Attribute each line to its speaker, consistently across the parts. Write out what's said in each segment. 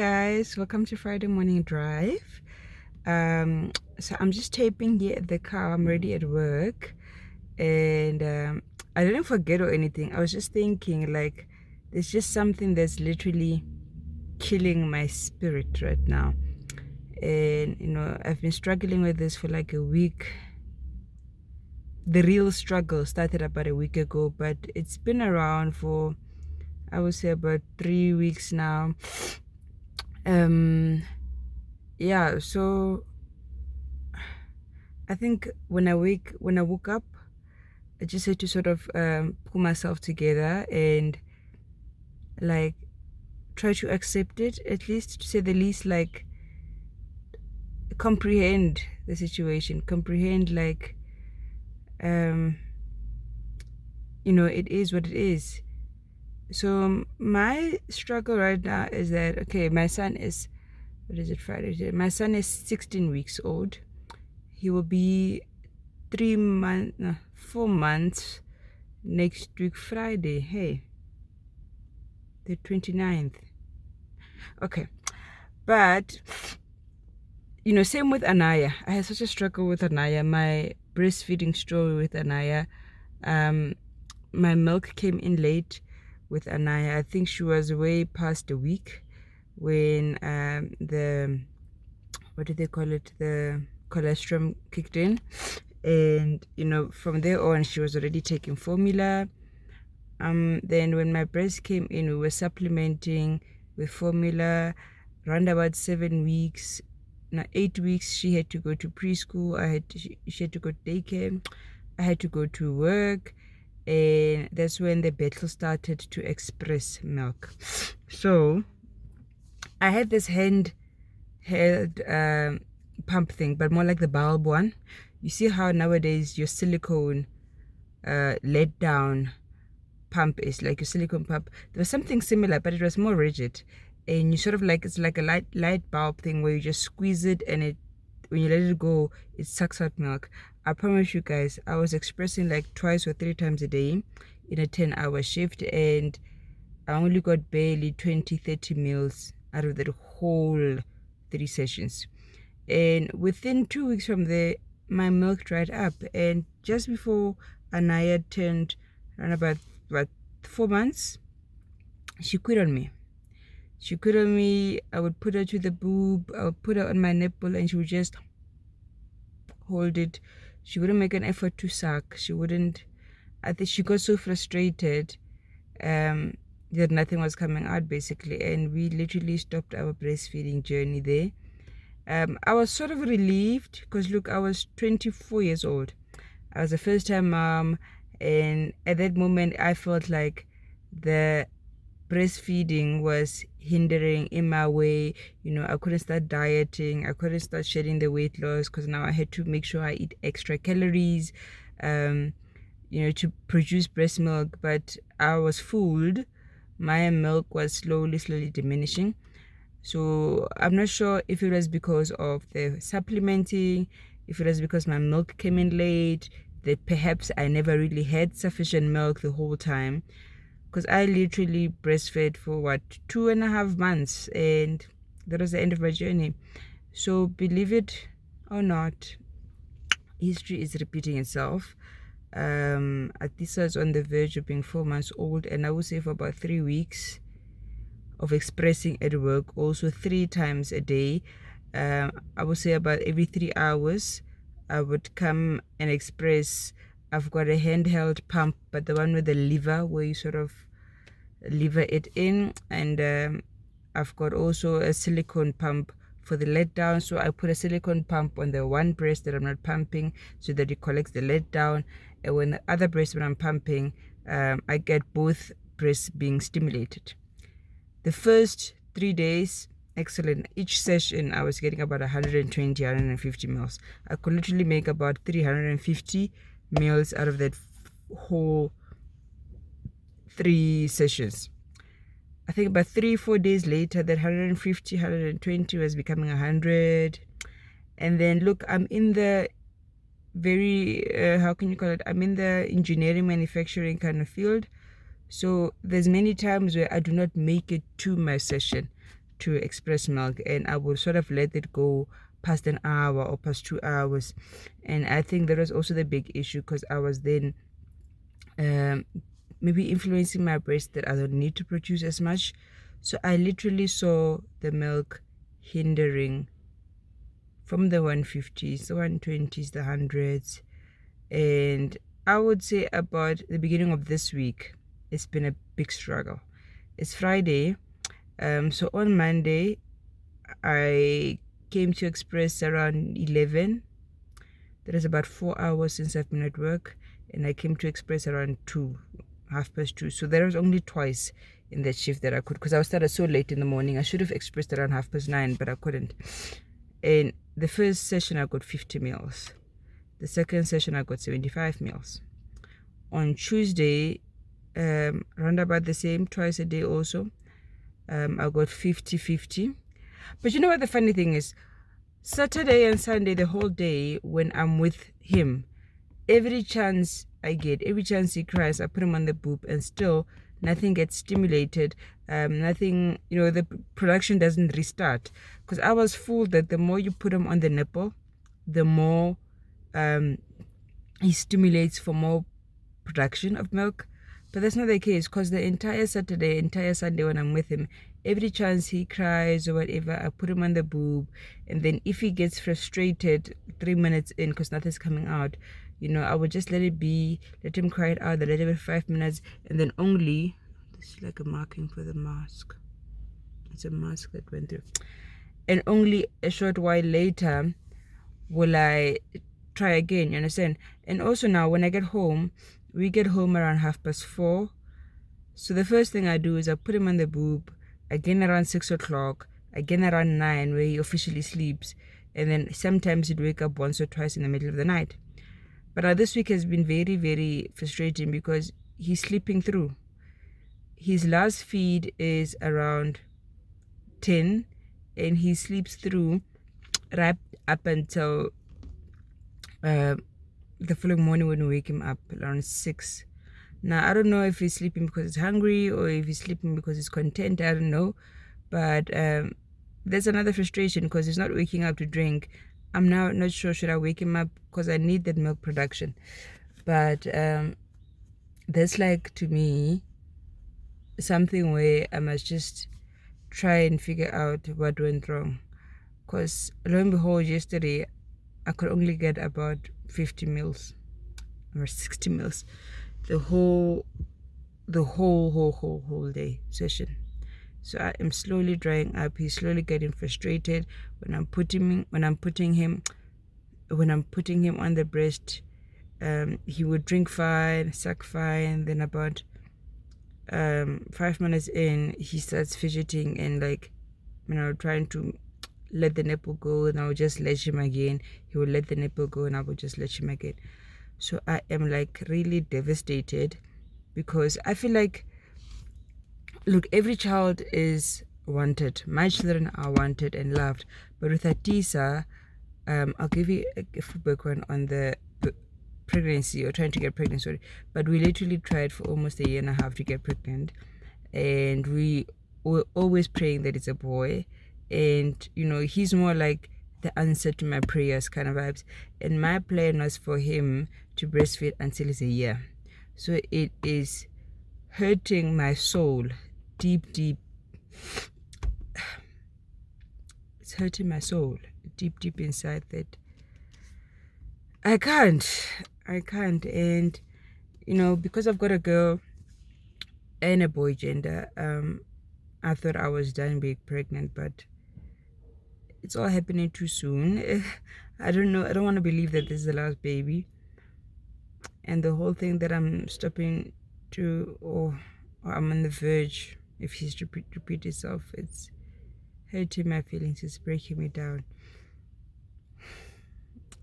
Speaker 1: guys, welcome to Friday morning drive. So I'm just taping here at the car. I'm ready at work, and I didn't forget or anything. I was just thinking, like, there's just something that's literally killing my spirit right now, and I've been struggling with this for like a week. The real struggle started about a week ago, but it's been around for, I would say, about 3 weeks now. Yeah, so I think when I woke up, I just had to sort of pull myself together and like try to accept it, at least to say the least, like comprehend the situation, comprehend like it is what it is. So my struggle right now is that, okay, my son is, what is it, Friday today? My son is 16 weeks old. He will be 4 months next week Friday. Hey, the 29th. Okay, but same with Anaya. I had such a struggle with Anaya. My breastfeeding story with Anaya. My milk came in late with Anaya. I think she was way past a week when the, what do they call it, the colostrum kicked in, and from there on she was already taking formula. Then when my breast came in, we were supplementing with formula. Around about 7 weeks, now 8 weeks, she had to go to preschool. She had to go to daycare. I had to go to work, and that's when the battle started to express milk. So I had this handheld pump thing, but more like the bulb one. You see how nowadays your silicone let down pump is like your silicone pump. There was something similar, but it was more rigid, and you sort of like, it's like a light bulb thing where you just squeeze it, and when you let it go, it sucks out milk. I promise you guys, I was expressing like 2 or 3 times a day in a 10-hour shift, and I only got barely 20-30 mils out of that whole 3 sessions. And within 2 weeks from there, my milk dried up, and just before Anaya turned around about 4 months, she quit on me. I would put her to the boob, I would put her on my nipple, and she would just hold it. She wouldn't make an effort to suck. She wouldn't. I think she got so frustrated that nothing was coming out, basically, and we literally stopped our breastfeeding journey there. I was sort of relieved because, look, I was 24 years old. I was a first-time mom, and at that moment I felt like the breastfeeding was hindering in my way. I couldn't start dieting. I couldn't start shedding the weight loss because now I had to make sure I eat extra calories, to produce breast milk. But I was fooled. My milk was slowly diminishing. So I'm not sure if it was because of the supplementing, if it was because my milk came in late, that perhaps I never really had sufficient milk the whole time. Because I literally breastfed for 2.5 months, and that was the end of my journey. So believe it or not, history is repeating itself. Atisa is on the verge of being 4 months old, and I would say for about 3 weeks of expressing at work, also 3 times a day. I would say about every 3 hours I would come and express. I've got a handheld pump, but the one with the lever where you sort of lever it in, and I've got also a silicone pump for the let down. So I put a silicone pump on the one breast that I'm not pumping so that it collects the let down, and when the other breast, when I'm pumping, I get both breasts being stimulated. The first 3 days, excellent. Each session I was getting about 120, 150 mils. I could literally make about 350 mils out of that whole 3 sessions. I think about 3-4 days later, that 150, 120 was becoming 100. And then look, I'm in the very how can you call it, I'm in the engineering manufacturing kind of field. So there's many times where I do not make it to my session. to express milk, and I would sort of let it go past an hour or past 2 hours. And I think that was also the big issue, because I was then maybe influencing my breast that I don't need to produce as much. So I literally saw the milk hindering from the 150s, the 120s, the 100s. And I would say about the beginning of this week, it's been a big struggle. It's Friday. So on Monday, I came to Express around 11. That is about 4 hours since I've been at work. And I came to Express around 2, 2:30. So there was only twice in that shift that I could, because I started so late in the morning. I should have expressed around 9:30, but I couldn't. And the first session I got 50 meals. The second session I got 75 meals. On Tuesday, around about the same, twice a day also, I got 50-50. But you know what the funny thing is? Saturday and Sunday, the whole day, when I'm with him, every chance I get, every chance he cries, I put him on the boob, and still nothing gets stimulated. Nothing, the production doesn't restart. Because I was fooled that the more you put him on the nipple, the more he stimulates for more production of milk. But that's not the case, because the entire Saturday, entire Sunday when I'm with him, every chance he cries or whatever, I put him on the boob. And then if he gets frustrated 3 minutes in because nothing's coming out, I would just let it be, let him cry it out, let it be 5 minutes, and then only, this is like a marking for the mask. It's a mask that went through. And only a short while later will I try again, you understand? And also now when I get home, we get home around 4:30. So the first thing I do is I put him on the boob, again around 6 o'clock, again around 9 where he officially sleeps, and then sometimes he'd wake up once or twice in the middle of the night. But now this week has been very, very frustrating because he's sleeping through. His last feed is around 10 and he sleeps through right up until the following morning when we wake him up around 6. Now, I don't know if he's sleeping because he's hungry or if he's sleeping because he's content. I don't know. But there's another frustration because he's not waking up to drink. I'm now not sure, should I wake him up because I need that milk production. But that's like, to me, something where I must just try and figure out what went wrong. Because lo and behold, yesterday, I could only get about 50 meals or 60 meals the whole day session. So I am slowly drying up. He's slowly getting frustrated when I'm putting him on the breast. He would drink fine, suck fine. Then about 5 minutes in, he starts fidgeting and trying to let the nipple go, and I would just let him again. He would let the nipple go and I would just let him again. So I am really devastated because I feel like, look, every child is wanted. My children are wanted and loved. But with Atisa, I'll give you a full background on the pregnancy, or trying to get pregnant, sorry. But we literally tried for almost 1.5 years to get pregnant. And we were always praying that it's a boy. And, he's more like the answer to my prayers kind of vibes. And my plan was for him to breastfeed until he's a year. So it is hurting my soul deep. It's hurting my soul deep inside that I can't. And, because I've got a girl and a boy gender, I thought I was done being pregnant, but it's all happening too soon. I don't know. I don't want to believe that this is the last baby. And the whole thing that I'm stopping to, or I'm on the verge, if he's to repeat itself, it's hurting my feelings. It's breaking me down.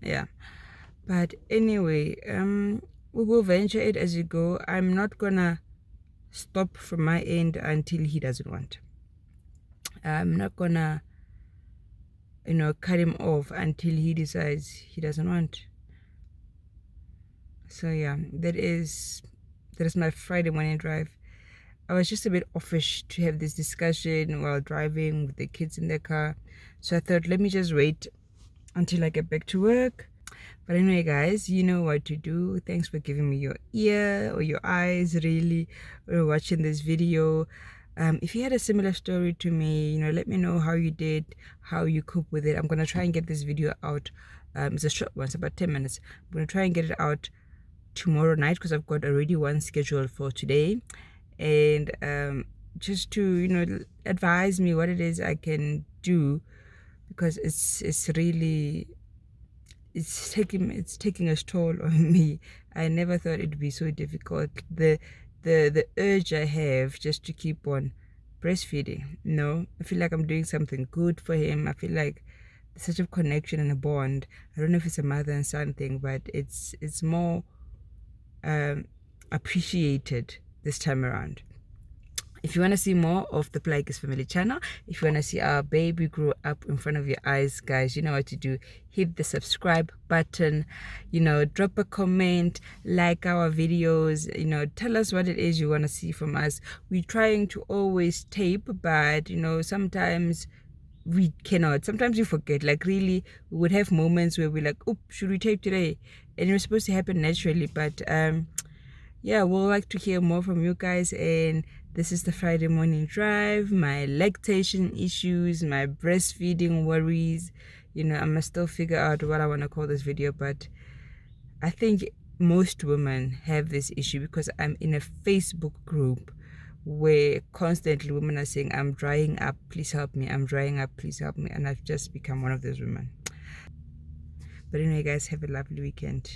Speaker 1: Yeah. But anyway, we will venture it as you go. I'm not gonna stop from my end until he doesn't want. I'm not gonna cut him off until he decides he doesn't want. So yeah, that is my Friday morning drive. I was just a bit offish to have this discussion while driving with the kids in the car. So I thought, let me just wait until I get back to work. But anyway, guys, you know what to do. Thanks for giving me your ear or your eyes, really, or watching this video. If you had a similar story to me, let me know how you did, how you cope with it. I'm going to try and get this video out. It's a short one, it's about 10 minutes. I'm going to try and get it out tomorrow night because I've got already one scheduled for today. And just to, advise me what it is I can do, because it's really it's taking a toll on me. I never thought it'd be so difficult. The urge I have just to keep on breastfeeding. I feel like I'm doing something good for him. I feel like there's such a connection and a bond. I don't know if it's a mother and son thing, but it's more appreciated this time around. If you want to see more of the Plagueis Family channel, if you want to see our baby grow up in front of your eyes, guys, you know what to do. Hit the subscribe button, drop a comment, like our videos, tell us what it is you want to see from us. We're trying to always tape, but, sometimes we cannot. Sometimes we forget. Like, really, we would have moments where we're like, oh, should we tape today? And it's supposed to happen naturally, but yeah, we'll like to hear more from you guys. And this is the Friday morning drive, my lactation issues, my breastfeeding worries. I must still figure out what I want to call this video, but I think most women have this issue because I'm in a Facebook group where constantly women are saying, I'm drying up, please help me, I'm drying up, please help me. And I've just become one of those women. But anyway, guys, have a lovely weekend.